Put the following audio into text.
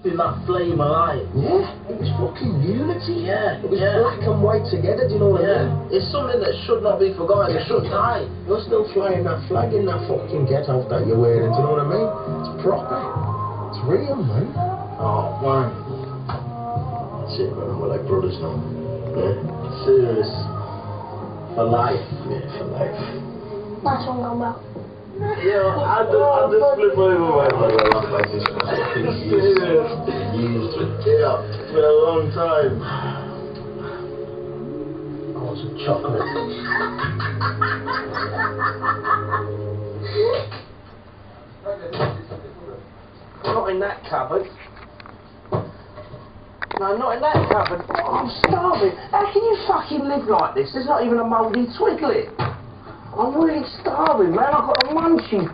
keeping that flame alive. Yeah, it was fucking unity. Yeah, it was black and white together, do you know what I mean? It's something that should not be forgotten, it should die. You're still flying that flag in that fucking get-off that you're wearing, do you know what I mean? It's proper. It's real, man. Oh, man. That's it, man. We're like brothers now. Yeah? Serious. For life. Yeah, for life. Nice one, Gumbo. Yeah, I just flip over my laugh like this. Serious. Used it. Yeah, for a long time. I want some chocolate. Not in that cupboard. No, not in that cupboard. Oh, I'm starving. How can you fucking live like this? There's not even a mouldy twiglet. I'm really starving, man. I've got the munchies.